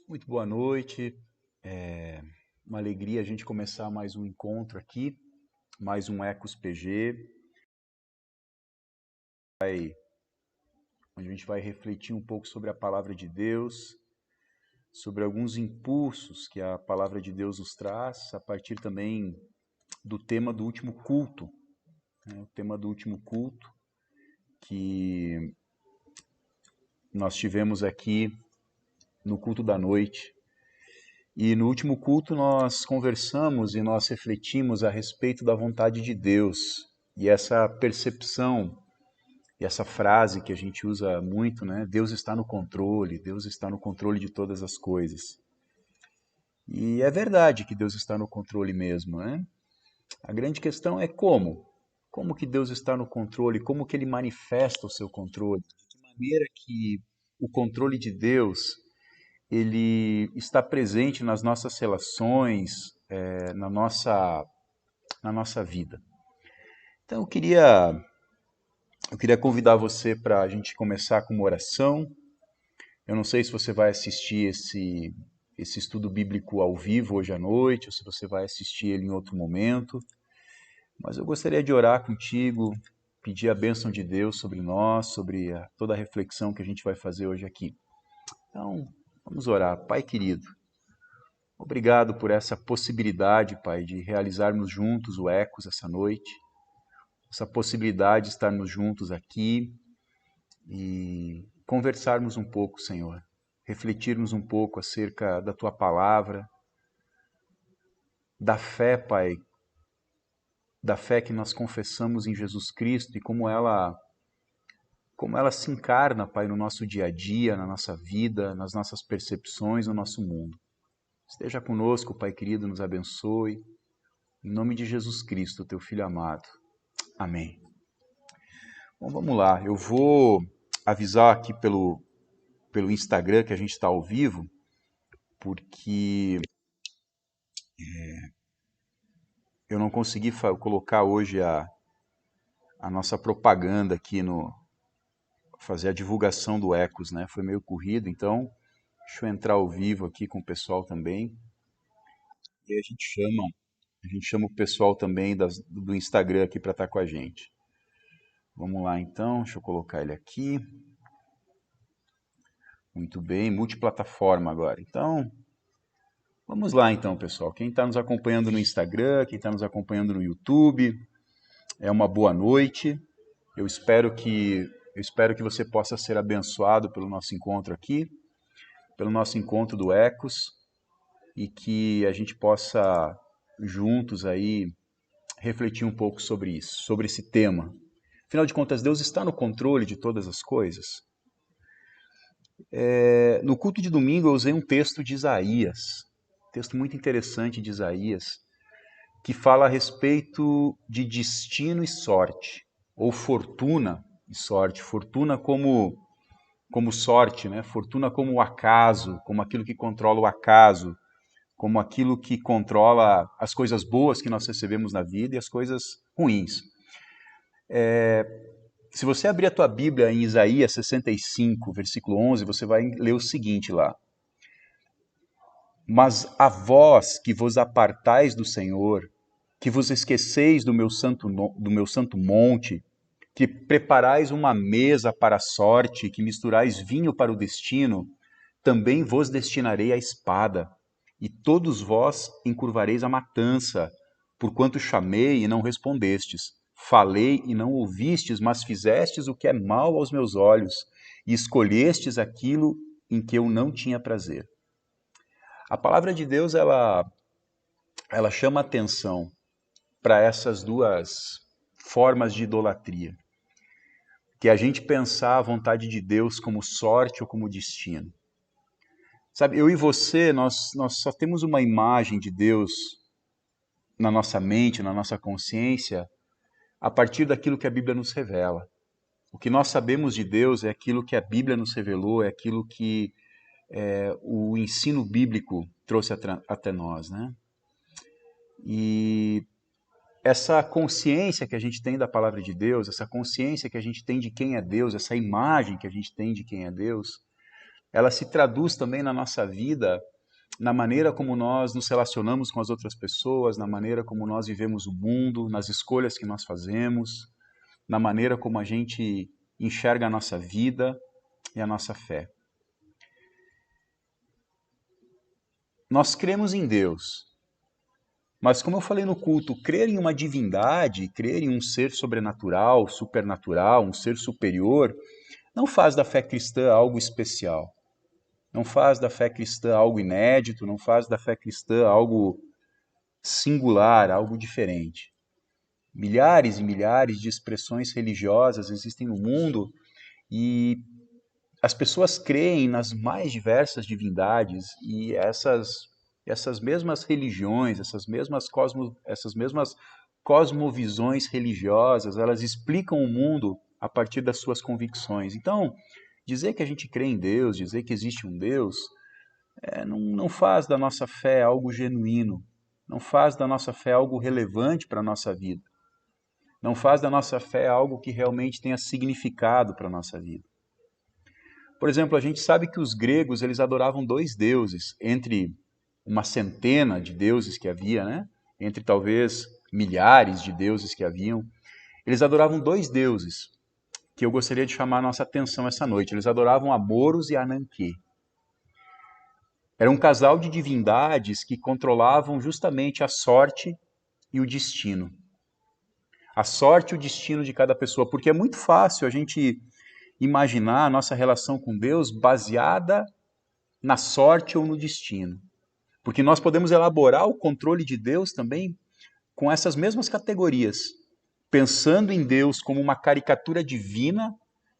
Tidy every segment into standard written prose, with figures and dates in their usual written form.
Muito boa noite. É uma alegria a gente começar mais um encontro aqui, mais um Ecos PG, onde a gente vai refletir um pouco sobre a palavra de Deus, sobre alguns impulsos que a palavra de Deus nos traz, a partir também do tema do último culto, né? O tema do último culto que nós tivemos aqui no culto da noite. E no último culto nós conversamos e nós refletimos a respeito da vontade de Deus. E essa percepção, e essa frase que a gente usa muito, né? Deus está no controle, Deus está no controle de todas as coisas. E é verdade que Deus está no controle mesmo, né? A grande questão é como. Como que Deus está no controle? Como que Ele manifesta o seu controle? De que maneira que o controle de Deus ele está presente nas nossas relações, na nossa vida. Então eu queria convidar você para a gente começar com uma oração. Eu não sei se você vai assistir esse estudo bíblico ao vivo hoje à noite, ou se você vai assistir ele em outro momento, mas eu gostaria de orar contigo, pedir a bênção de Deus sobre nós, sobre toda a reflexão que a gente vai fazer hoje aqui. Então, vamos orar. Pai querido, obrigado por essa possibilidade, Pai, de realizarmos juntos o Ecos essa noite, essa possibilidade de estarmos juntos aqui e conversarmos um pouco, Senhor, refletirmos um pouco acerca da Tua palavra, da fé, Pai, da fé que nós confessamos em Jesus Cristo e como ela se encarna, Pai, no nosso dia a dia, na nossa vida, nas nossas percepções, no nosso mundo. Esteja conosco, Pai querido, nos abençoe. Em nome de Jesus Cristo, Teu Filho amado. Amém. Bom, vamos lá. Eu vou avisar aqui pelo Instagram que a gente está ao vivo, porque eu não consegui colocar hoje a nossa propaganda aqui fazer a divulgação do Ecos, né? Foi meio corrido, então deixa eu entrar ao vivo aqui com o pessoal também. E aí a gente chama o pessoal também do Instagram aqui para estar com a gente. Vamos lá então, deixa eu colocar ele aqui. Muito bem, multiplataforma agora. Então, vamos lá então, pessoal. Quem está nos acompanhando no Instagram, quem está nos acompanhando no YouTube, é uma boa noite. Eu espero que você possa ser abençoado pelo nosso encontro aqui, pelo nosso encontro do Ecos, e que a gente possa juntos aí refletir um pouco sobre isso, sobre esse tema. Afinal de contas, Deus está no controle de todas as coisas. No culto de domingo eu usei um texto de Isaías, texto muito interessante de Isaías, que fala a respeito de destino e sorte, ou fortuna e sorte. Fortuna como sorte, né? Fortuna como o acaso, como aquilo que controla o acaso, como aquilo que controla as coisas boas que nós recebemos na vida e as coisas ruins. Se você abrir a tua Bíblia em Isaías 65, versículo 11, você vai ler o seguinte lá. Mas a vós que vos apartais do Senhor, que vos esqueceis do meu santo monte, que preparais uma mesa para a sorte, que misturais vinho para o destino, também vos destinarei a espada, e todos vós encurvareis a matança, porquanto chamei e não respondestes, falei e não ouvistes, mas fizestes o que é mal aos meus olhos, e escolhestes aquilo em que eu não tinha prazer. A palavra de Deus, ela chama atenção para essas duas formas de idolatria, que é a gente pensar a vontade de Deus como sorte ou como destino. Sabe, eu e você, nós só temos uma imagem de Deus na nossa mente, na nossa consciência, a partir daquilo que a Bíblia nos revela. O que nós sabemos de Deus é aquilo que a Bíblia nos revelou, é aquilo que o ensino bíblico trouxe até nós, né? E essa consciência que a gente tem da palavra de Deus, essa consciência que a gente tem de quem é Deus, essa imagem que a gente tem de quem é Deus, ela se traduz também na nossa vida, na maneira como nós nos relacionamos com as outras pessoas, na maneira como nós vivemos o mundo, nas escolhas que nós fazemos, na maneira como a gente enxerga a nossa vida e a nossa fé. Nós cremos em Deus, mas como eu falei no culto, crer em uma divindade, crer em um ser sobrenatural, supernatural, um ser superior, não faz da fé cristã algo especial. Não faz da fé cristã algo inédito, não faz da fé cristã algo singular, algo diferente. Milhares e milhares de expressões religiosas existem no mundo e as pessoas creem nas mais diversas divindades e essas mesmas religiões, essas mesmas cosmovisões religiosas, elas explicam o mundo a partir das suas convicções. Então, dizer que a gente crê em Deus, dizer que existe um Deus, não faz da nossa fé algo genuíno, não faz da nossa fé algo relevante para a nossa vida, não faz da nossa fé algo que realmente tenha significado para a nossa vida. Por exemplo, a gente sabe que os gregos eles adoravam dois deuses, entre uma centena de deuses que havia, né? Entre talvez milhares de deuses que haviam. Eles adoravam dois deuses, que eu gostaria de chamar a nossa atenção essa noite. Eles adoravam Amoros e Ananke. Era um casal de divindades que controlavam justamente a sorte e o destino. A sorte e o destino de cada pessoa, porque é muito fácil a gente imaginar a nossa relação com Deus baseada na sorte ou no destino. Porque nós podemos elaborar o controle de Deus também com essas mesmas categorias, pensando em Deus como uma caricatura divina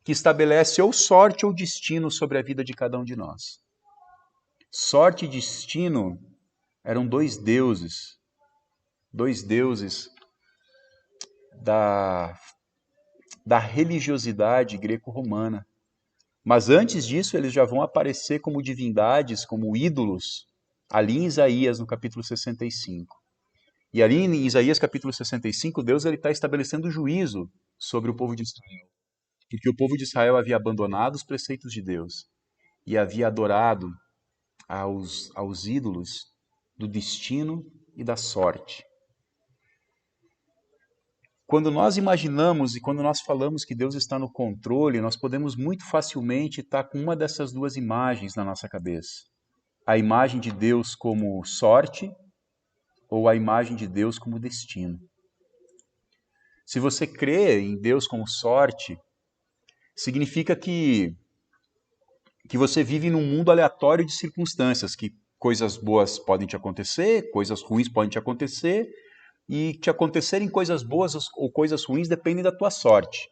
que estabelece ou sorte ou destino sobre a vida de cada um de nós. Sorte e destino eram dois deuses da religiosidade greco-romana. Mas antes disso, eles já vão aparecer como divindades, como ídolos, ali em Isaías, no capítulo 65. E ali em Isaías, capítulo 65, Deus está estabelecendo juízo sobre o povo de Israel. Porque o povo de Israel havia abandonado os preceitos de Deus e havia adorado aos ídolos do destino e da sorte. Quando nós imaginamos e quando nós falamos que Deus está no controle, nós podemos muito facilmente estar com uma dessas duas imagens na nossa cabeça. A imagem de Deus como sorte ou a imagem de Deus como destino. Se você crê em Deus como sorte, significa que você vive num mundo aleatório de circunstâncias, que coisas boas podem te acontecer, coisas ruins podem te acontecer, e te acontecerem coisas boas ou coisas ruins dependem da tua sorte.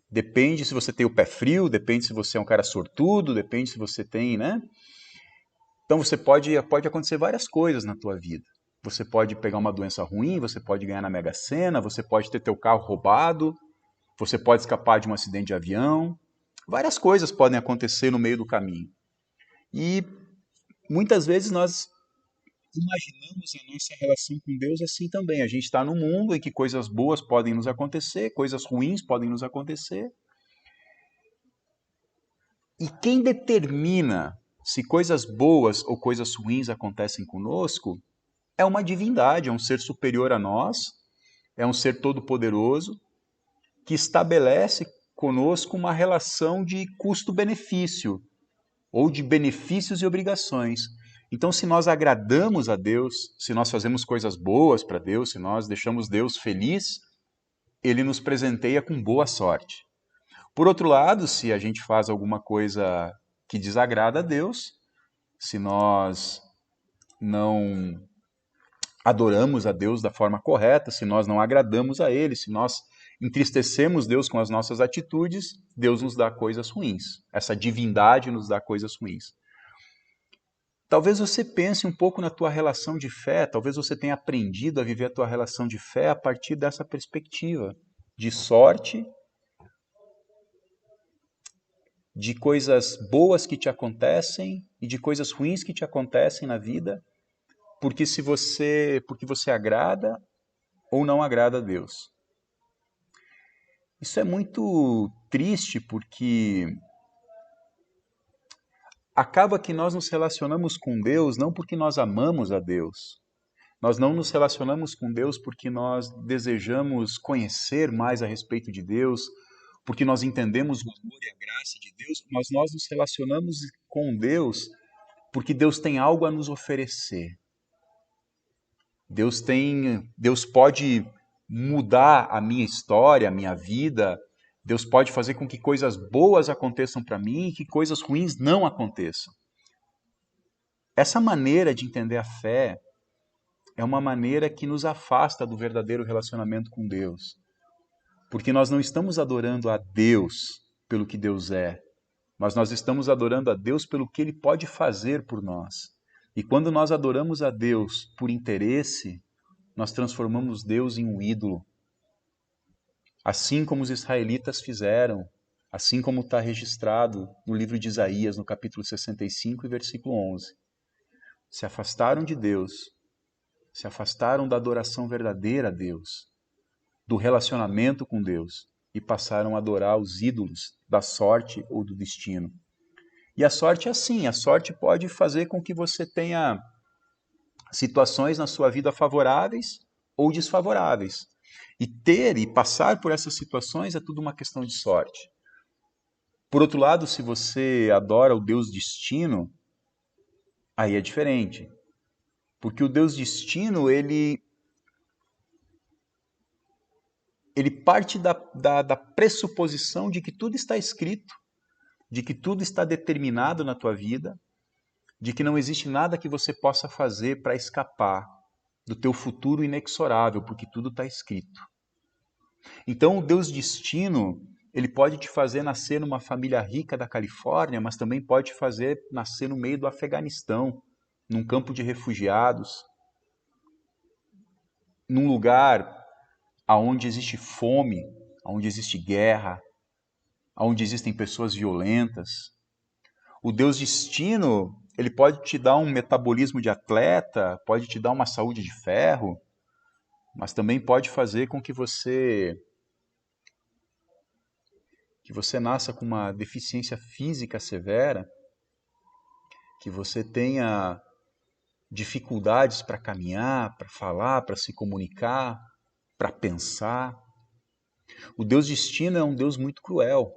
Depende se você tem o pé frio, depende se você é um cara sortudo, depende se você tem, né? Então pode acontecer várias coisas na tua vida. Você pode pegar uma doença ruim, você pode ganhar na Mega Sena, você pode ter teu carro roubado, você pode escapar de um acidente de avião. Várias coisas podem acontecer no meio do caminho. E muitas vezes nós imaginamos a nossa relação com Deus assim também. A gente está num mundo em que coisas boas podem nos acontecer, coisas ruins podem nos acontecer. E quem determina se coisas boas ou coisas ruins acontecem conosco é uma divindade, é um ser superior a nós, é um ser todo-poderoso que estabelece conosco uma relação de custo-benefício ou de benefícios e obrigações. Então, se nós agradamos a Deus, se nós fazemos coisas boas para Deus, se nós deixamos Deus feliz, Ele nos presenteia com boa sorte. Por outro lado, se a gente faz alguma coisa que desagrada a Deus, se nós não adoramos a Deus da forma correta, se nós não agradamos a Ele, se nós entristecemos Deus com as nossas atitudes, Deus nos dá coisas ruins. Essa divindade nos dá coisas ruins. Talvez você pense um pouco na tua relação de fé, talvez você tenha aprendido a viver a tua relação de fé a partir dessa perspectiva de sorte, de coisas boas que te acontecem e de coisas ruins que te acontecem na vida, porque você agrada ou não agrada a Deus. Isso é muito triste porque acaba que nós nos relacionamos com Deus não porque nós amamos a Deus. Nós não nos relacionamos com Deus porque nós desejamos conhecer mais a respeito de Deus, porque nós entendemos o amor e a graça de Deus, mas nós nos relacionamos com Deus porque Deus tem algo a nos oferecer. Deus pode mudar a minha história, a minha vida. Deus pode fazer com que coisas boas aconteçam para mim e que coisas ruins não aconteçam. Essa maneira de entender a fé é uma maneira que nos afasta do verdadeiro relacionamento com Deus. Porque nós não estamos adorando a Deus pelo que Deus é, mas nós estamos adorando a Deus pelo que Ele pode fazer por nós. E quando nós adoramos a Deus por interesse, nós transformamos Deus em um ídolo. Assim como os israelitas fizeram, assim como está registrado no livro de Isaías, no capítulo 65 e versículo 11. Se afastaram de Deus, se afastaram da adoração verdadeira a Deus, do relacionamento com Deus, e passaram a adorar os ídolos da sorte ou do destino. E a sorte é assim, a sorte pode fazer com que você tenha situações na sua vida favoráveis ou desfavoráveis. E ter e passar por essas situações é tudo uma questão de sorte. Por outro lado, se você adora o Deus destino, aí é diferente. Porque o Deus destino, ele parte da pressuposição de que tudo está escrito, de que tudo está determinado na tua vida, de que não existe nada que você possa fazer para escapar do teu futuro inexorável, porque tudo está escrito. Então, o Deus destino, ele pode te fazer nascer numa família rica da Califórnia, mas também pode te fazer nascer no meio do Afeganistão, num campo de refugiados, num lugar onde existe fome, onde existe guerra, onde existem pessoas violentas. O Deus destino, ele pode te dar um metabolismo de atleta, pode te dar uma saúde de ferro, mas também pode fazer com que você nasça com uma deficiência física severa, que você tenha dificuldades para caminhar, para falar, para se comunicar, para pensar. O Deus destino é um Deus muito cruel.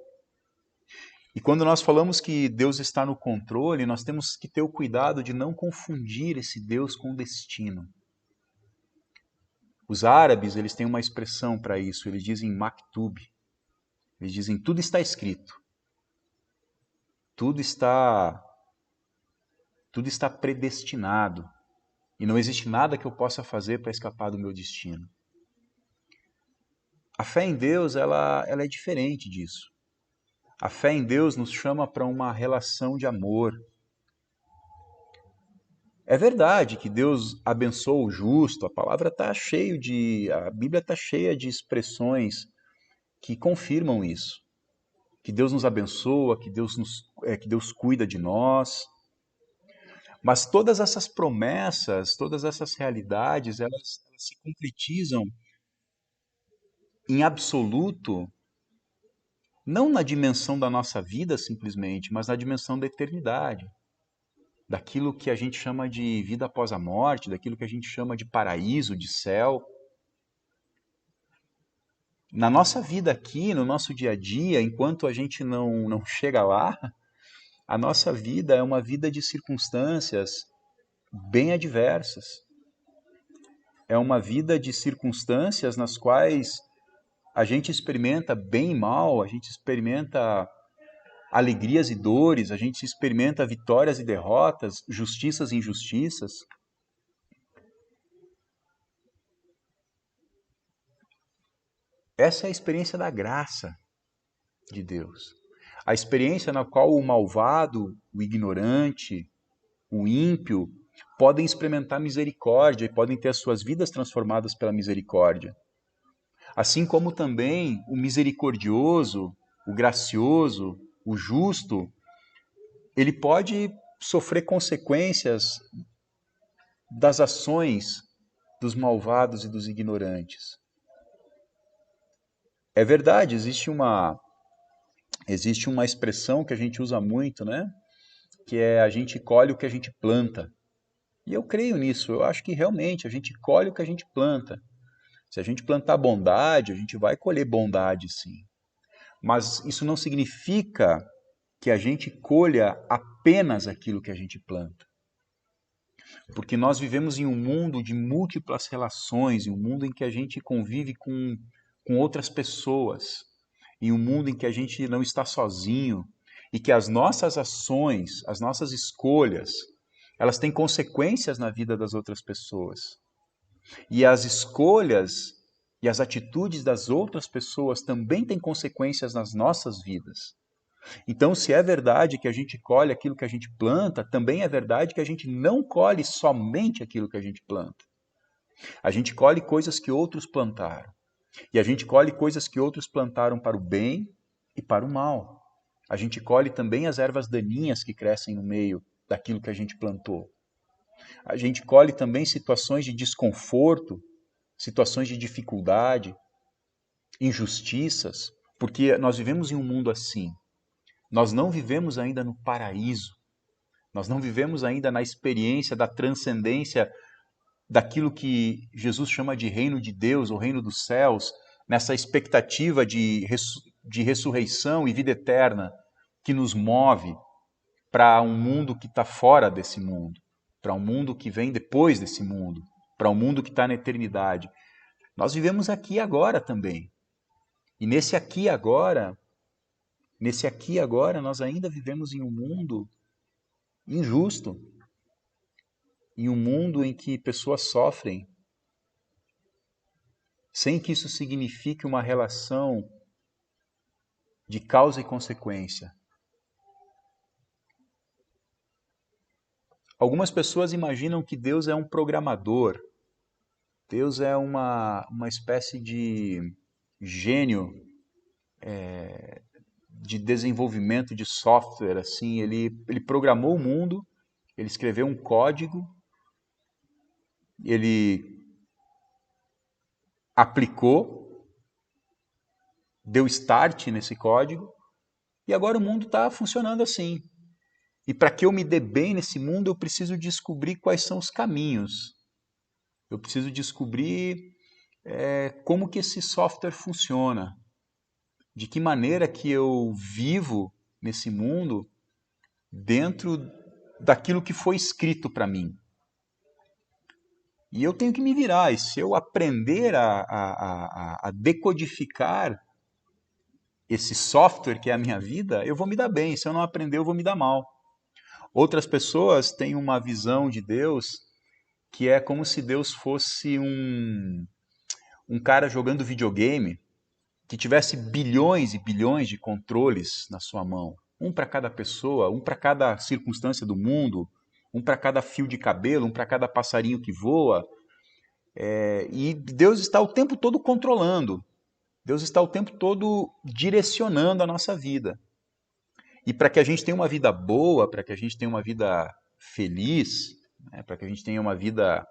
E quando nós falamos que Deus está no controle, nós temos que ter o cuidado de não confundir esse Deus com o destino. Os árabes, eles têm uma expressão para isso, eles dizem maktub. Eles dizem, tudo está escrito. Tudo está predestinado. E não existe nada que eu possa fazer para escapar do meu destino. A fé em Deus, ela é diferente disso. A fé em Deus nos chama para uma relação de amor. É verdade que Deus abençoa o justo, a Bíblia está cheia de expressões que confirmam isso. Que Deus nos abençoa, que Deus cuida de nós. Mas todas essas promessas, todas essas realidades, elas se concretizam em absoluto, não na dimensão da nossa vida simplesmente, mas na dimensão da eternidade. Daquilo que a gente chama de vida após a morte, daquilo que a gente chama de paraíso, de céu. Na nossa vida aqui, no nosso dia a dia, enquanto a gente não chega lá, a nossa vida é uma vida de circunstâncias bem adversas. É uma vida de circunstâncias nas quais a gente experimenta bem e mal, a gente experimenta alegrias e dores, a gente experimenta vitórias e derrotas, justiças e injustiças. Essa é a experiência da graça de Deus. A experiência na qual o malvado, o ignorante, o ímpio podem experimentar misericórdia e podem ter as suas vidas transformadas pela misericórdia. Assim como também o misericordioso, o gracioso, o justo, ele pode sofrer consequências das ações dos malvados e dos ignorantes. É verdade, existe uma expressão que a gente usa muito, né? que é a gente colhe o que a gente planta. E eu creio nisso, eu acho que realmente a gente colhe o que a gente planta. Se a gente plantar bondade, a gente vai colher bondade, sim. Mas isso não significa que a gente colha apenas aquilo que a gente planta. Porque nós vivemos em um mundo de múltiplas relações, em um mundo em que a gente convive com outras pessoas, em um mundo em que a gente não está sozinho e que as nossas ações, as nossas escolhas, elas têm consequências na vida das outras pessoas. E as escolhas e as atitudes das outras pessoas também têm consequências nas nossas vidas. Então, se é verdade que a gente colhe aquilo que a gente planta, também é verdade que a gente não colhe somente aquilo que a gente planta. A gente colhe coisas que outros plantaram. E a gente colhe coisas que outros plantaram para o bem e para o mal. A gente colhe também as ervas daninhas que crescem no meio daquilo que a gente plantou. A gente colhe também situações de desconforto, situações de dificuldade, injustiças, porque nós vivemos em um mundo assim. Nós não vivemos ainda no paraíso. Nós não vivemos ainda na experiência da transcendência daquilo que Jesus chama de reino de Deus, ou reino dos céus, nessa expectativa de ressurreição e vida eterna que nos move para um mundo que está fora desse mundo, para um mundo que vem depois desse mundo, para um mundo que está na eternidade. Nós vivemos aqui e agora também. E nesse aqui e agora, nós ainda vivemos em um mundo injusto, em um mundo em que pessoas sofrem, sem que isso signifique uma relação de causa e consequência. Algumas pessoas imaginam que Deus é um programador, Deus é uma espécie de gênio de desenvolvimento de software, assim, ele programou o mundo, ele escreveu um código, ele aplicou, deu start nesse código, e agora o mundo está funcionando assim. E para que eu me dê bem nesse mundo, eu preciso descobrir quais são os caminhos. Eu preciso descobrir como que esse software funciona. De que maneira que eu vivo nesse mundo dentro daquilo que foi escrito para mim. E eu tenho que me virar. E se eu aprender a decodificar esse software que é a minha vida, eu vou me dar bem. Se eu não aprender, eu vou me dar mal. Outras pessoas têm uma visão de Deus que é como se Deus fosse um cara jogando videogame que tivesse bilhões e bilhões de controles na sua mão. Um para cada pessoa, um para cada circunstância do mundo, um para cada fio de cabelo, um para cada passarinho que voa. E Deus está o tempo todo controlando. Deus está o tempo todo direcionando a nossa vida. E para que a gente tenha uma vida boa, para que a gente tenha uma vida feliz, né, para que a gente tenha uma vida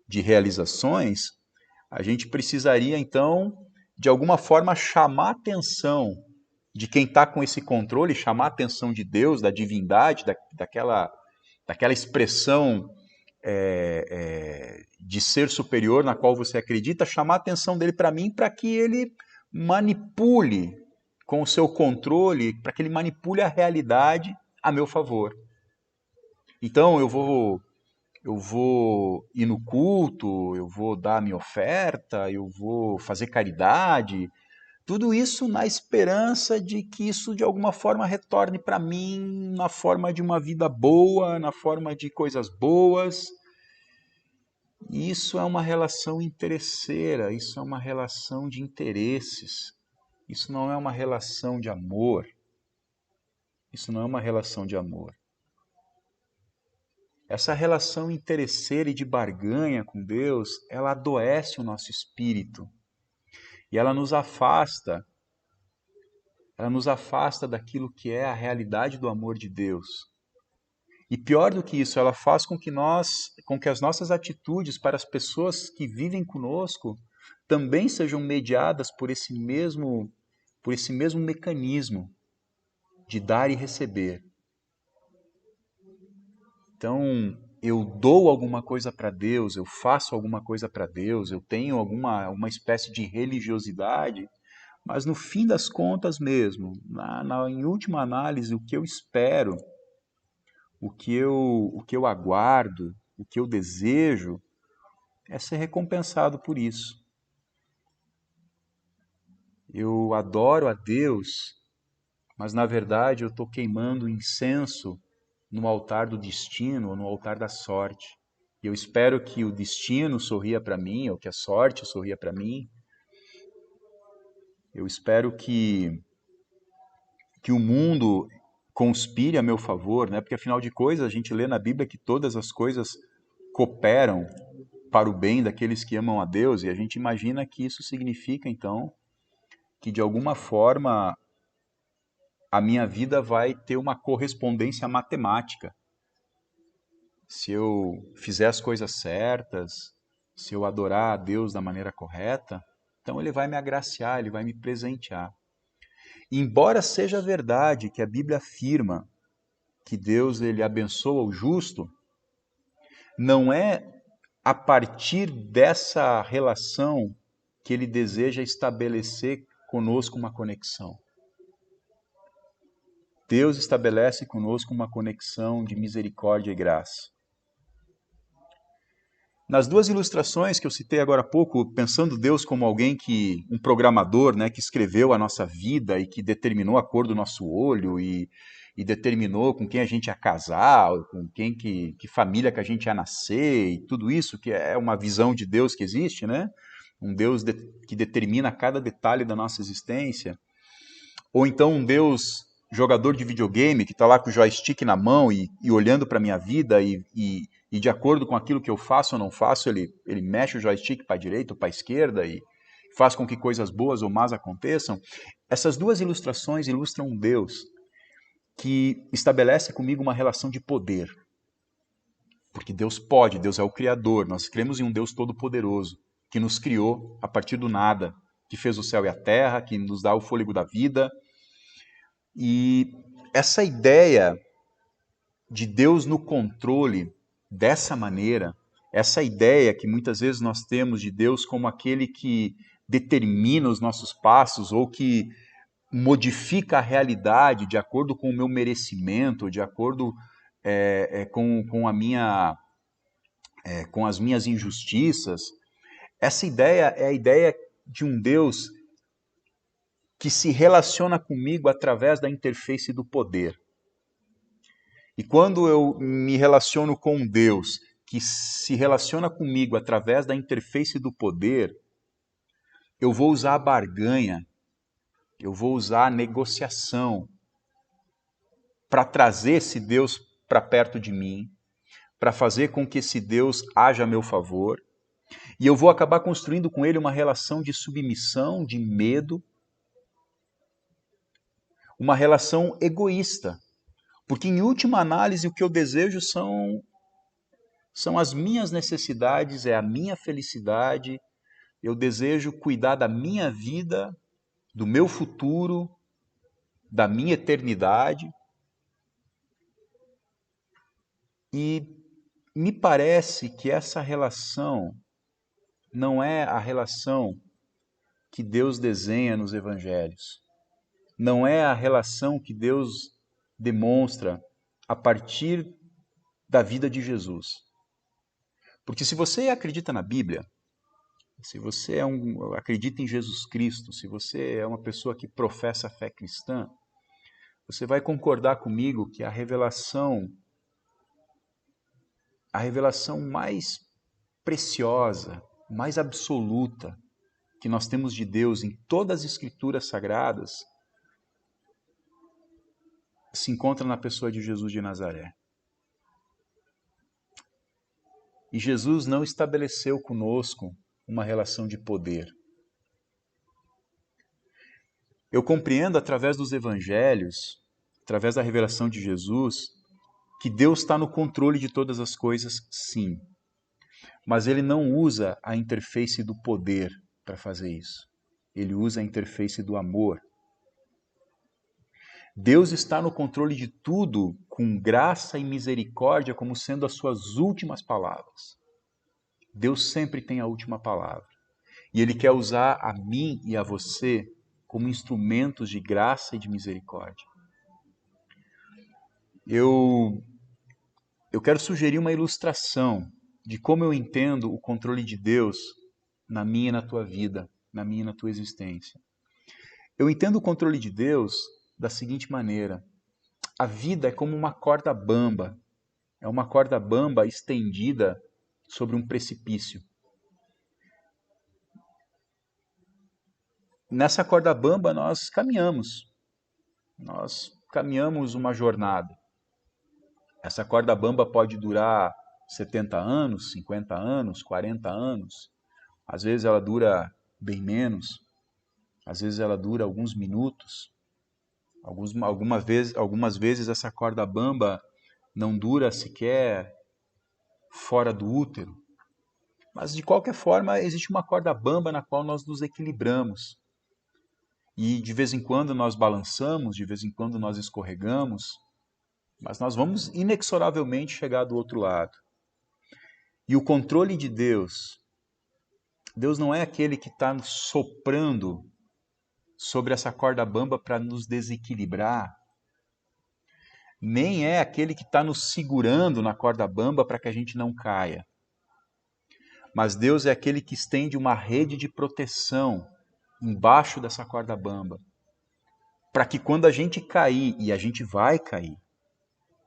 de realizações, a gente precisaria, então, de alguma forma, chamar a atenção de quem está com esse controle, chamar a atenção de Deus, da divindade, daquela expressão de ser superior na qual você acredita, chamar a atenção dele para mim, para que ele manipule com o seu controle, para que ele manipule a realidade a meu favor. Então, eu vou ir no culto, eu vou dar a minha oferta, eu vou fazer caridade, tudo isso na esperança de que isso de alguma forma retorne para mim na forma de uma vida boa, na forma de coisas boas. E isso é uma relação interesseira, isso é uma relação de interesses. Isso não é uma relação de amor. Isso não é uma relação de amor. Essa relação interesseira e de barganha com Deus, ela adoece o nosso espírito. E ela nos afasta daquilo que é a realidade do amor de Deus. E pior do que isso, ela faz com que as nossas atitudes para as pessoas que vivem conosco também sejam mediadas por esse mesmo mecanismo de dar e receber. Então, eu dou alguma coisa para Deus, eu faço alguma coisa para Deus, eu tenho uma espécie de religiosidade, mas no fim das contas mesmo, em última análise, o que eu espero, o que eu aguardo, o que eu desejo, é ser recompensado por isso. Eu adoro a Deus, mas na verdade eu estou queimando incenso no altar do destino ou no altar da sorte. E eu espero que o destino sorria para mim, ou que a sorte sorria para mim. Eu espero que o mundo conspire a meu favor, né? Porque afinal de coisas a gente lê na Bíblia que todas as coisas cooperam para o bem daqueles que amam a Deus, e a gente imagina que isso significa então que de alguma forma a minha vida vai ter uma correspondência matemática. Se eu fizer as coisas certas, se eu adorar a Deus da maneira correta, então Ele vai me agraciar, Ele vai me presentear. E embora seja verdade que a Bíblia afirma que Deus ele abençoa o justo, não é a partir dessa relação que Ele deseja estabelecer conosco uma conexão. Deus estabelece conosco uma conexão de misericórdia e graça. Nas duas ilustrações que eu citei agora há pouco, pensando Deus como alguém um programador, né, que escreveu a nossa vida e que determinou a cor do nosso olho e determinou com quem a gente ia casar, com que família que a gente ia nascer e tudo isso, que é uma visão de Deus que existe, né? Um Deus que determina cada detalhe da nossa existência. Ou então um Deus jogador de videogame que está lá com o joystick na mão e olhando para a minha vida e de acordo com aquilo que eu faço ou não faço, ele mexe o joystick para a direita ou para a esquerda e faz com que coisas boas ou más aconteçam. Essas duas ilustrações ilustram um Deus que estabelece comigo uma relação de poder. Porque Deus pode, Deus é o Criador, nós cremos em um Deus todo-poderoso, que nos criou a partir do nada, que fez o céu e a terra, que nos dá o fôlego da vida. E essa ideia de Deus no controle dessa maneira, essa ideia que muitas vezes nós temos de Deus como aquele que determina os nossos passos ou que modifica a realidade de acordo com o meu merecimento, de acordo com as minhas injustiças. Essa ideia é a ideia de um Deus que se relaciona comigo através da interface do poder. E quando eu me relaciono com Deus, que se relaciona comigo através da interface do poder, eu vou usar a barganha, eu vou usar a negociação para trazer esse Deus para perto de mim, para fazer com que esse Deus haja a meu favor, e eu vou acabar construindo com ele uma relação de submissão, de medo, uma relação egoísta. Porque, em última análise, o que eu desejo são as minhas necessidades, é a minha felicidade. Eu desejo cuidar da minha vida, do meu futuro, da minha eternidade. E me parece que essa relação não é a relação que Deus desenha nos evangelhos. Não é a relação que Deus demonstra a partir da vida de Jesus. Porque se você acredita na Bíblia, se você acredita em Jesus Cristo, se você é uma pessoa que professa a fé cristã, você vai concordar comigo que a revelação mais preciosa, mais absoluta que nós temos de Deus em todas as escrituras sagradas se encontra na pessoa de Jesus de Nazaré. E Jesus não estabeleceu conosco uma relação de poder. Eu compreendo através dos evangelhos, através da revelação de Jesus, que Deus está no controle de todas as coisas, sim. Mas ele não usa a interface do poder para fazer isso. Ele usa a interface do amor. Deus está no controle de tudo, com graça e misericórdia como sendo as suas últimas palavras. Deus sempre tem a última palavra. E Ele quer usar a mim e a você como instrumentos de graça e de misericórdia. Eu quero sugerir uma ilustração de como eu entendo o controle de Deus na minha e na tua vida, na minha e na tua existência. Eu entendo o controle de Deus da seguinte maneira: a vida é como uma corda bamba, é uma corda bamba estendida sobre um precipício. Nessa corda bamba nós caminhamos uma jornada. Essa corda bamba pode durar 70 anos, 50 anos, 40 anos. Às vezes ela dura bem menos. Às vezes ela dura alguns minutos. Algumas vezes essa corda bamba não dura sequer fora do útero. Mas de qualquer forma existe uma corda bamba na qual nós nos equilibramos. E de vez em quando nós balançamos, de vez em quando nós escorregamos, mas nós vamos inexoravelmente chegar do outro lado. E o controle de Deus não é aquele que está soprando sobre essa corda bamba para nos desequilibrar, nem é aquele que está nos segurando na corda bamba para que a gente não caia. Mas Deus é aquele que estende uma rede de proteção embaixo dessa corda bamba, para que quando a gente cair, e a gente vai cair,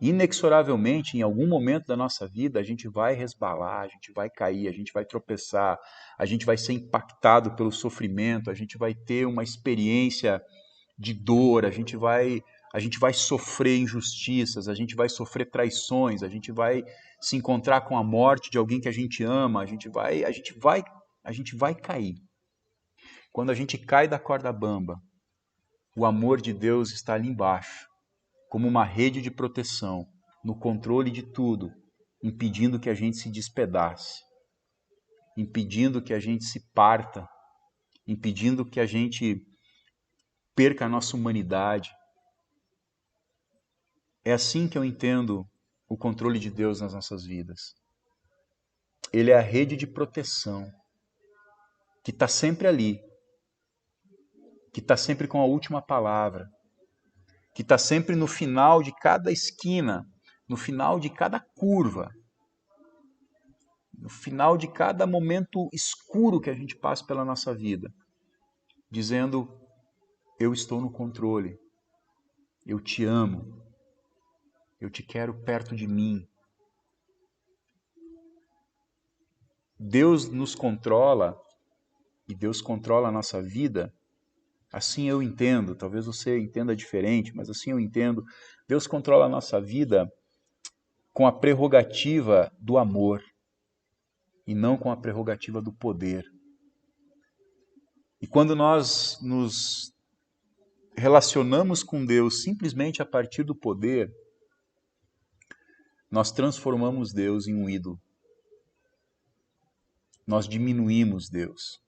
inexoravelmente, em algum momento da nossa vida, a gente vai resbalar, a gente vai cair, a gente vai tropeçar, a gente vai ser impactado pelo sofrimento, a gente vai ter uma experiência de dor, a gente vai sofrer injustiças, a gente vai sofrer traições, a gente vai se encontrar com a morte de alguém que a gente ama, a gente vai cair. Quando a gente cai da corda bamba, o amor de Deus está ali embaixo, como uma rede de proteção, no controle de tudo, impedindo que a gente se despedace, impedindo que a gente se parta, impedindo que a gente perca a nossa humanidade. É assim que eu entendo o controle de Deus nas nossas vidas. Ele é a rede de proteção, que está sempre ali, que está sempre com a última palavra, que está sempre no final de cada esquina, no final de cada curva, no final de cada momento escuro que a gente passa pela nossa vida, dizendo: eu estou no controle, eu te amo, eu te quero perto de mim. Deus nos controla e Deus controla a nossa vida. Assim eu entendo, talvez você entenda diferente, mas assim eu entendo. Deus controla a nossa vida com a prerrogativa do amor e não com a prerrogativa do poder. E quando nós nos relacionamos com Deus simplesmente a partir do poder, nós transformamos Deus em um ídolo. Nós diminuímos Deus.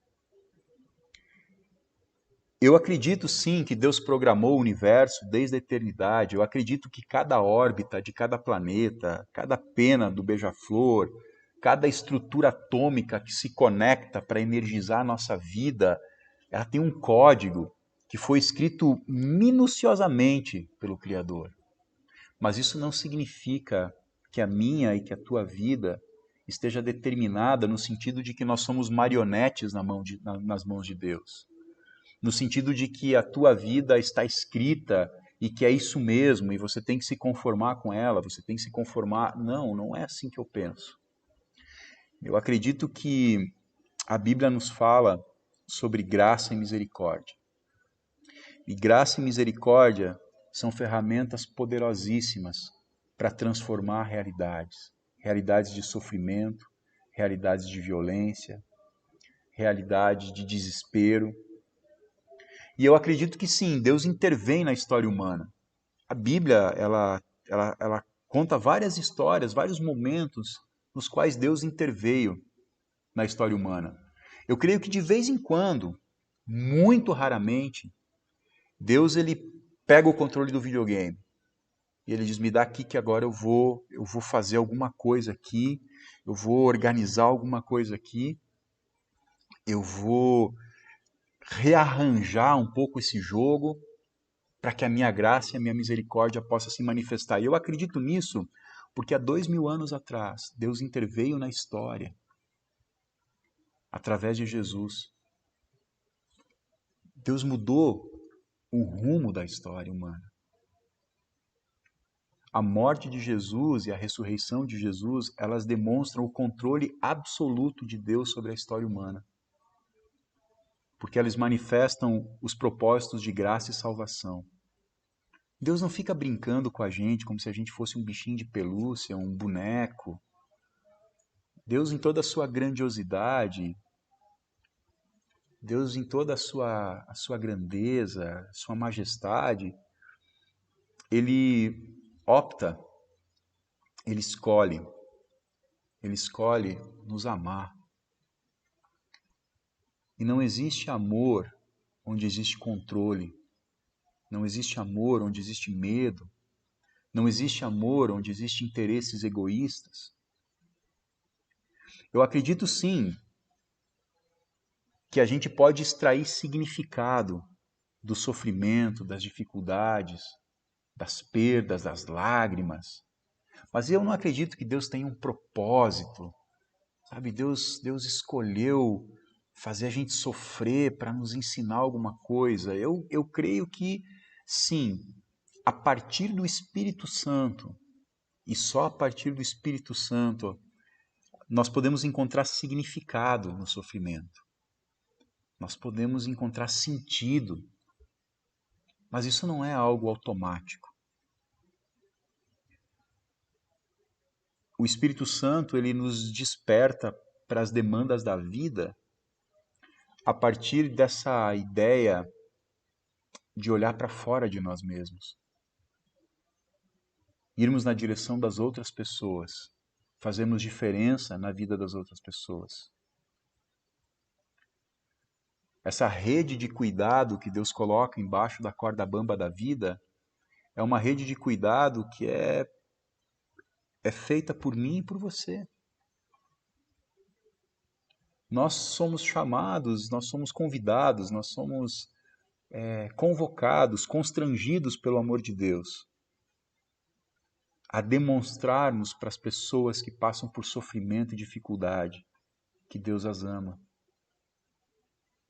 Eu acredito sim que Deus programou o universo desde a eternidade. Eu acredito que cada órbita de cada planeta, cada pena do beija-flor, cada estrutura atômica que se conecta para energizar a nossa vida, ela tem um código que foi escrito minuciosamente pelo Criador. Mas isso não significa que a minha e que a tua vida esteja determinada no sentido de que nós somos marionetes nas mãos de Deus. No sentido de que a tua vida está escrita e que é isso mesmo, e você tem que se conformar com ela, você tem que se conformar. Não, não é assim que eu penso. Eu acredito que a Bíblia nos fala sobre graça e misericórdia. E graça e misericórdia são ferramentas poderosíssimas para transformar realidades. Realidades de sofrimento, realidades de violência, realidades de desespero. E eu acredito que sim, Deus intervém na história humana. A Bíblia, ela conta várias histórias, vários momentos nos quais Deus interveio na história humana. Eu creio que de vez em quando, muito raramente, Deus ele pega o controle do videogame. E ele diz, me dá aqui que agora eu vou fazer alguma coisa aqui, eu vou organizar alguma coisa aqui, eu vou rearranjar um pouco esse jogo para que a minha graça e a minha misericórdia possa se manifestar. E eu acredito nisso porque há 2000 anos atrás, Deus interveio na história através de Jesus. Deus mudou o rumo da história humana. A morte de Jesus e a ressurreição de Jesus, elas demonstram o controle absoluto de Deus sobre a história humana. Porque elas manifestam os propósitos de graça e salvação. Deus não fica brincando com a gente como se a gente fosse um bichinho de pelúcia, um boneco. Deus, em toda a sua grandiosidade, Deus, em toda a sua grandeza, sua majestade, Ele opta, Ele escolhe nos amar. E não existe amor onde existe controle. Não existe amor onde existe medo. Não existe amor onde existe interesses egoístas. Eu acredito sim que a gente pode extrair significado do sofrimento, das dificuldades, das perdas, das lágrimas. Mas eu não acredito que Deus tenha um propósito. Sabe, Deus escolheu fazer a gente sofrer para nos ensinar alguma coisa. Eu creio que, sim, a partir do Espírito Santo, e só a partir do Espírito Santo, nós podemos encontrar significado no sofrimento. Nós podemos encontrar sentido. Mas isso não é algo automático. O Espírito Santo, ele nos desperta para as demandas da vida a partir dessa ideia de olhar para fora de nós mesmos. Irmos na direção das outras pessoas, fazermos diferença na vida das outras pessoas. Essa rede de cuidado que Deus coloca embaixo da corda bamba da vida é uma rede de cuidado que é feita por mim e por você. Nós somos chamados, nós somos convidados, nós somos convocados, constrangidos pelo amor de Deus a demonstrarmos para as pessoas que passam por sofrimento e dificuldade que Deus as ama.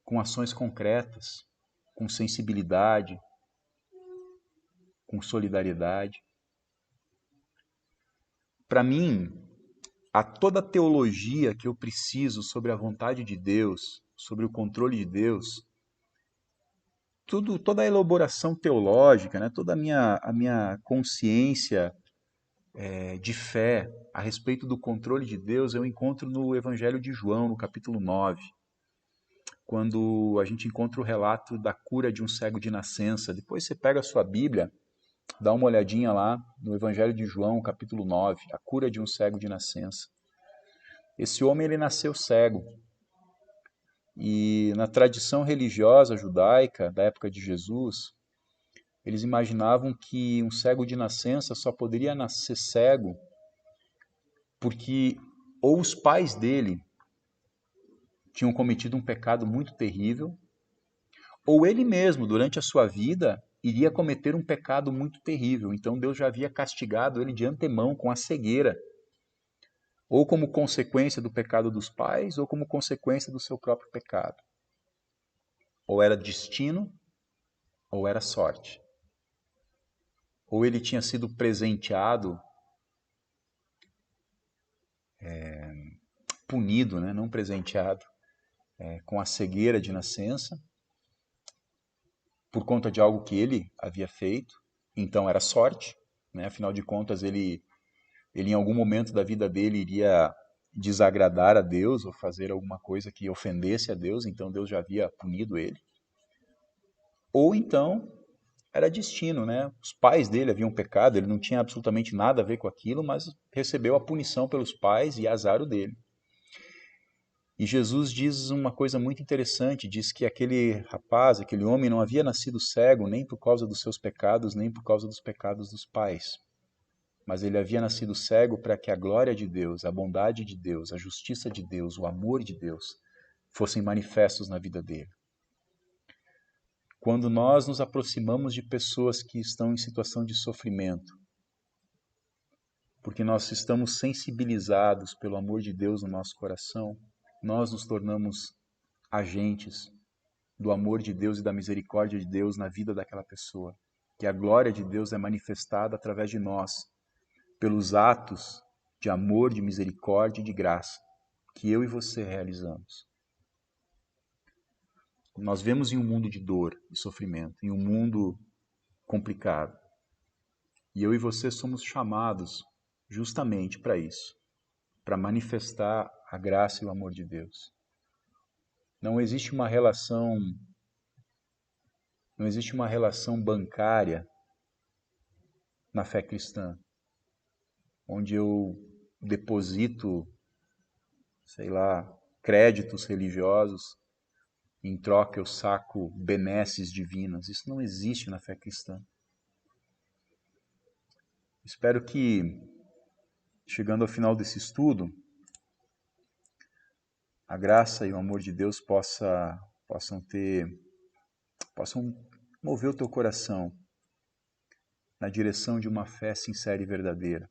Com ações concretas, com sensibilidade, com solidariedade. Para mim, há toda a teologia que eu preciso sobre a vontade de Deus, sobre o controle de Deus, toda a elaboração teológica, né, toda a minha consciência de fé a respeito do controle de Deus, eu encontro no Evangelho de João, no capítulo 9, quando a gente encontra o relato da cura de um cego de nascença. Depois você pega a sua Bíblia, dá uma olhadinha lá no Evangelho de João, capítulo 9, a cura de um cego de nascença. Esse homem, ele nasceu cego. E na tradição religiosa judaica da época de Jesus, eles imaginavam que um cego de nascença só poderia nascer cego porque ou os pais dele tinham cometido um pecado muito terrível, ou ele mesmo, durante a sua vida, iria cometer um pecado muito terrível. Então Deus já havia castigado ele de antemão com a cegueira, ou como consequência do pecado dos pais, ou como consequência do seu próprio pecado. Ou era destino, ou era sorte. Ou ele tinha sido presenteado, punido, né? Não presenteado, com a cegueira de nascença, por conta de algo que ele havia feito, então era sorte, né? Afinal de contas ele em algum momento da vida dele iria desagradar a Deus ou fazer alguma coisa que ofendesse a Deus, então Deus já havia punido ele. Ou então era destino, né? Os pais dele haviam pecado, ele não tinha absolutamente nada a ver com aquilo, mas recebeu a punição pelos pais e azar o dele. E Jesus diz uma coisa muito interessante, diz que aquele rapaz, aquele homem não havia nascido cego nem por causa dos seus pecados, nem por causa dos pecados dos pais. Mas ele havia nascido cego para que a glória de Deus, a bondade de Deus, a justiça de Deus, o amor de Deus fossem manifestos na vida dele. Quando nós nos aproximamos de pessoas que estão em situação de sofrimento, porque nós estamos sensibilizados pelo amor de Deus no nosso coração, nós nos tornamos agentes do amor de Deus e da misericórdia de Deus na vida daquela pessoa. Que a glória de Deus é manifestada através de nós, pelos atos de amor, de misericórdia e de graça que eu e você realizamos. Nós vemos em um mundo de dor e sofrimento, em um mundo complicado. E eu e você somos chamados justamente para isso, para manifestar a graça e o amor de Deus. Não existe uma relação bancária na fé cristã, onde eu deposito, sei lá, créditos religiosos, em troca eu saco benesses divinas. Isso não existe na fé cristã. Espero que, chegando ao final desse estudo, a graça e o amor de Deus possam mover o teu coração na direção de uma fé sincera e verdadeira.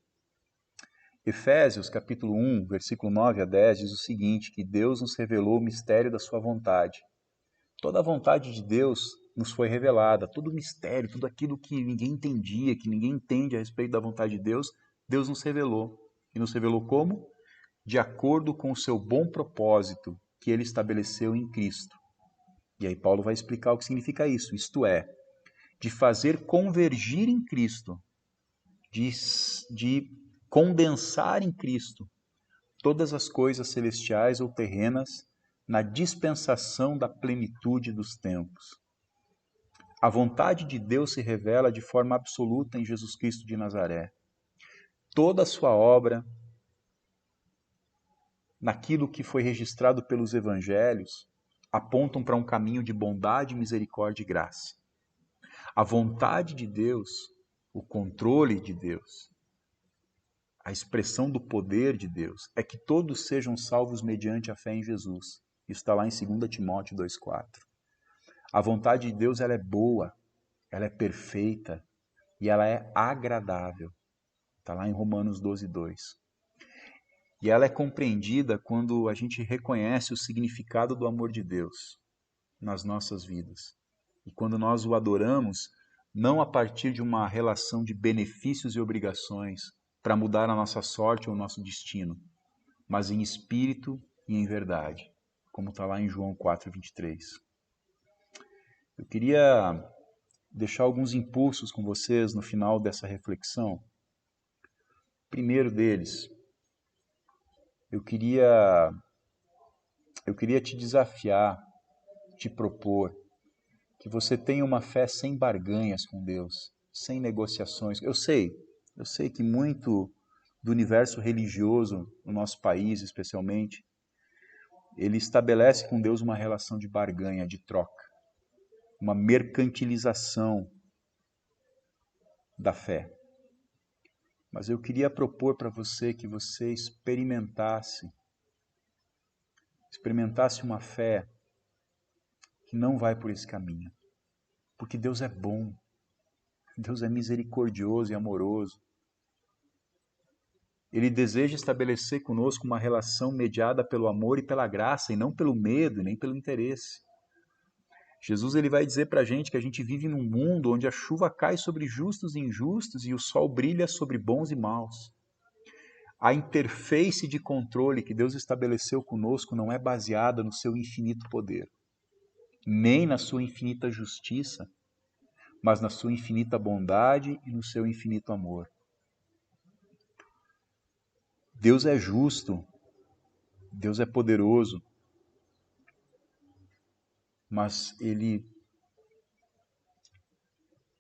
Efésios, capítulo 1, versículo 9 a 10, diz o seguinte, que Deus nos revelou o mistério da sua vontade. Toda a vontade de Deus nos foi revelada, todo o mistério, tudo aquilo que ninguém entendia, que ninguém entende a respeito da vontade de Deus, Deus nos revelou. E nos revelou como? De acordo com o seu bom propósito que ele estabeleceu em Cristo. E aí Paulo vai explicar o que significa isso, isto é, de fazer convergir em Cristo, de condensar em Cristo todas as coisas celestiais ou terrenas na dispensação da plenitude dos tempos. A vontade de Deus se revela de forma absoluta em Jesus Cristo de Nazaré. Toda a sua obra, naquilo que foi registrado pelos evangelhos, apontam para um caminho de bondade, misericórdia e graça. A vontade de Deus, o controle de Deus, a expressão do poder de Deus é que todos sejam salvos mediante a fé em Jesus. Isso está lá em 2 Timóteo 2,4. A vontade de Deus ela é boa, ela é perfeita e ela é agradável. Está lá em Romanos 12,2. E ela é compreendida quando a gente reconhece o significado do amor de Deus nas nossas vidas. E quando nós o adoramos, não a partir de uma relação de benefícios e obrigações para mudar a nossa sorte ou o nosso destino, mas em espírito e em verdade, como está lá em João 4,23. Eu queria deixar alguns impulsos com vocês no final dessa reflexão. Primeiro deles, eu queria te desafiar, te propor que você tenha uma fé sem barganhas com Deus, sem negociações. Eu sei que muito do universo religioso no nosso país, especialmente, ele estabelece com Deus uma relação de barganha, de troca, uma mercantilização da fé. Mas eu queria propor para você que você experimentasse uma fé que não vai por esse caminho. Porque Deus é bom, Deus é misericordioso e amoroso. Ele deseja estabelecer conosco uma relação mediada pelo amor e pela graça, e não pelo medo, nem pelo interesse. Jesus ele vai dizer para a gente que a gente vive num mundo onde a chuva cai sobre justos e injustos e o sol brilha sobre bons e maus. A interface de controle que Deus estabeleceu conosco não é baseada no seu infinito poder, nem na sua infinita justiça, mas na sua infinita bondade e no seu infinito amor. Deus é justo, Deus é poderoso, mas Ele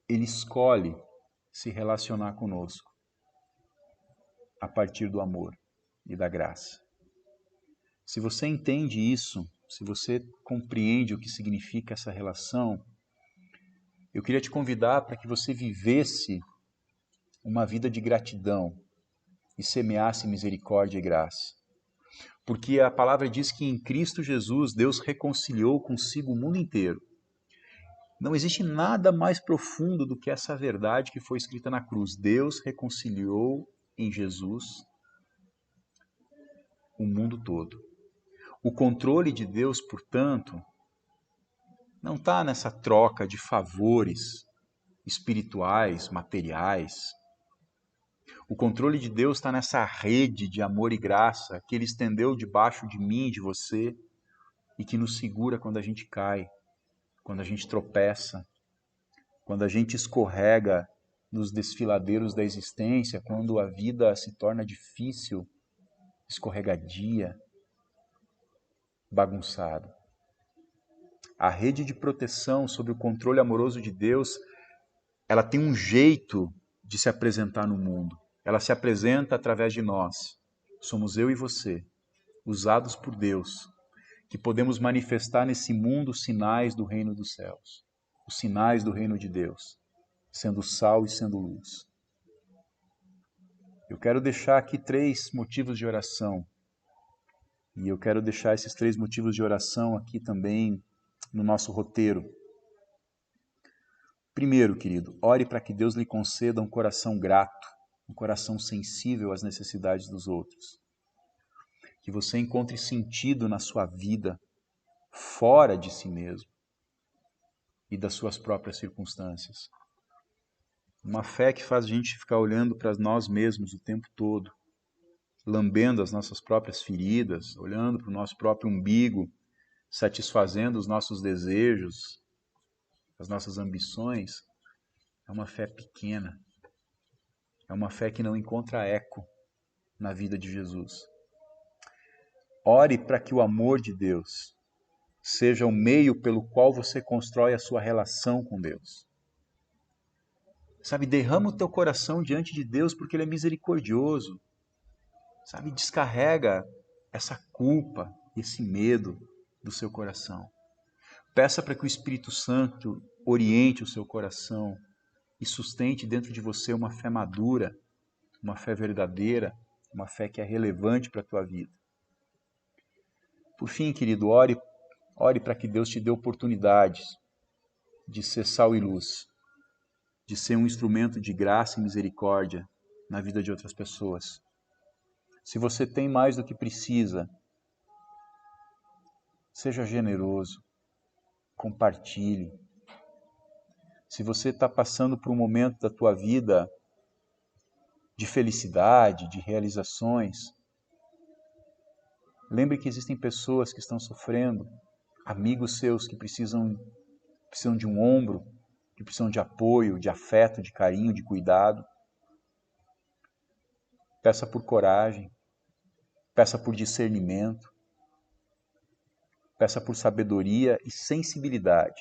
escolhe se relacionar conosco a partir do amor e da graça. Se você entende isso, se você compreende o que significa essa relação, eu queria te convidar para que você vivesse uma vida de gratidão e semeasse misericórdia e graça. Porque a palavra diz que em Cristo Jesus Deus reconciliou consigo o mundo inteiro. Não existe nada mais profundo do que essa verdade que foi escrita na cruz. Deus reconciliou em Jesus o mundo todo. O controle de Deus, portanto, não está nessa troca de favores espirituais, materiais. O controle de Deus está nessa rede de amor e graça que Ele estendeu debaixo de mim, de você, e que nos segura quando a gente cai, quando a gente tropeça, quando a gente escorrega nos desfiladeiros da existência, quando a vida se torna difícil, escorregadia, bagunçada. A rede de proteção sob o controle amoroso de Deus, ela tem um jeito de se apresentar no mundo. Ela se apresenta através de nós. Somos eu e você, usados por Deus, que podemos manifestar nesse mundo os sinais do reino dos céus, os sinais do reino de Deus, sendo sal e sendo luz. Eu quero deixar aqui 3 motivos de oração. E eu quero deixar esses 3 motivos de oração aqui também no nosso roteiro. Primeiro, querido, ore para que Deus lhe conceda um coração grato, um coração sensível às necessidades dos outros. Que você encontre sentido na sua vida fora de si mesmo e das suas próprias circunstâncias. Uma fé que faz a gente ficar olhando para nós mesmos o tempo todo, lambendo as nossas próprias feridas, olhando para o nosso próprio umbigo, satisfazendo os nossos desejos, as nossas ambições, é uma fé pequena. É uma fé que não encontra eco na vida de Jesus. Ore para que o amor de Deus seja o meio pelo qual você constrói a sua relação com Deus. Sabe, derrama o teu coração diante de Deus porque Ele é misericordioso. Sabe, descarrega essa culpa, esse medo do seu coração. Peça para que o Espírito Santo oriente o seu coração e sustente dentro de você uma fé madura, uma fé verdadeira, uma fé que é relevante para a tua vida. Por fim, querido, ore para que Deus te dê oportunidades de ser sal e luz, de ser um instrumento de graça e misericórdia na vida de outras pessoas. Se você tem mais do que precisa, seja generoso, compartilhe. Se você está passando por um momento da tua vida de felicidade, de realizações, lembre que existem pessoas que estão sofrendo, amigos seus que precisam de um ombro, que precisam de apoio, de afeto, de carinho, de cuidado. Peça por coragem, peça por discernimento, peça por sabedoria e sensibilidade,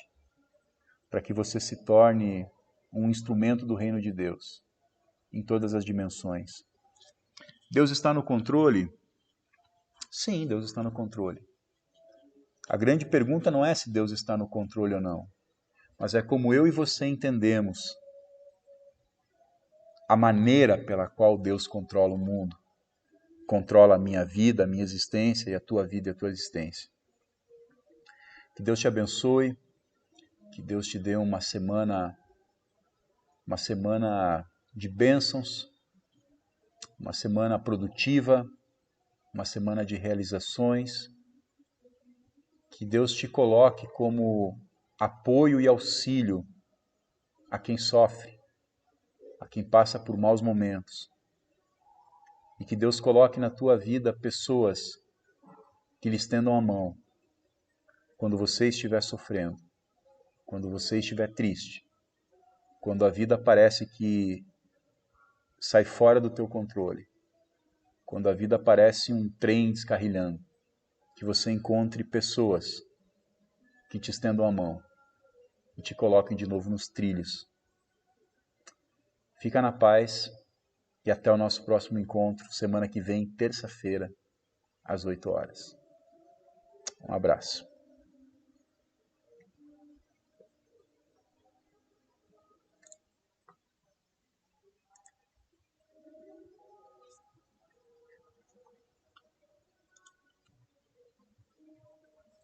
para que você se torne um instrumento do reino de Deus, em todas as dimensões. Deus está no controle? Sim, Deus está no controle. A grande pergunta não é se Deus está no controle ou não, mas é como eu e você entendemos a maneira pela qual Deus controla o mundo, controla a minha vida, a minha existência e a tua vida e a tua existência. Que Deus te abençoe, que Deus te dê uma semana de bênçãos, uma semana produtiva, uma semana de realizações. Que Deus te coloque como apoio e auxílio a quem sofre, a quem passa por maus momentos. E que Deus coloque na tua vida pessoas que lhe estendam a mão quando você estiver sofrendo, quando você estiver triste, quando a vida parece que sai fora do teu controle, quando a vida parece um trem descarrilhando, que você encontre pessoas que te estendam a mão e te coloquem de novo nos trilhos. Fica na paz e até o nosso próximo encontro, semana que vem, terça-feira, às 8 horas. Um abraço.